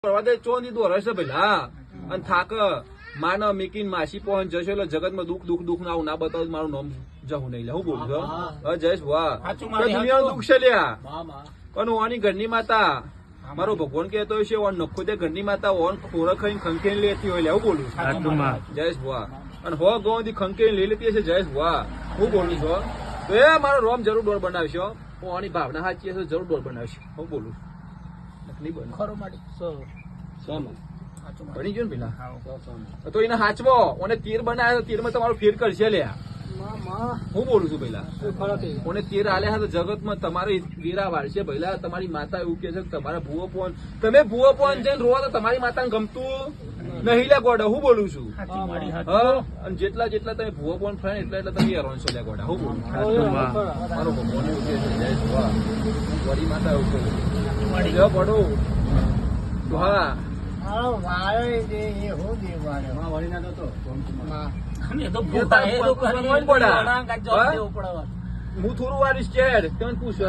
ચોની દોરે છે પેલા અને થાક માન મીકીન માસી પહોંચ જશો એટલે જગતમાં દુઃખ ના આવું ના બતાવ મારું નામ જવું નહીં લે હું બોલું છું જયેશ વાહ દુનિયાનું દુઃખ છે લ્યા અને ઓની ઘરની માતા મારો ભગવાન કહેતો છે ઓન નખો તે ઘરની માતા ઓન ખોરા ખાઈને ખંખેન લેતી હોય લે હું બોલું છું જયેશ વાહ અને હો ગોથી ખંખેન લઈ લેતી હશે જયેશ વાહ હું બોલું છું તો એ મારો રોમ જરૂર ડોર બનાવશો હું આની ભાવના સાચી હશે જરૂર ડોર બનાવશે હું બોલું નહીં બને ખરો માટે બની ગયો ને પેલા તો એને હાચવો અને તીર બનાવ્યો તીર માં તમારો ફેર કરશે લ્યા હું બોલું છું પેલા કોને તીર આલ્યા તો જગતમાં તમારી વીરા વાળશે પહેલા તમારી માતા એવું કે છે કે તમારા ભૂવો પોન તમે ભૂવો પોન જઈને રોવા તો તમારી માતાને ગમતું નહીં લે ગોડા હું બોલું છું અને જેટલા તમે ભૂવો પોન ફરે એટલા તમે હેરોન છો લે ગોડા હું બોલું મારો ભગવાન એવું કે છે જય ભુવા વડી માતા એવું કે પડો હા હું થોડું વારીશ છે તમે પૂછો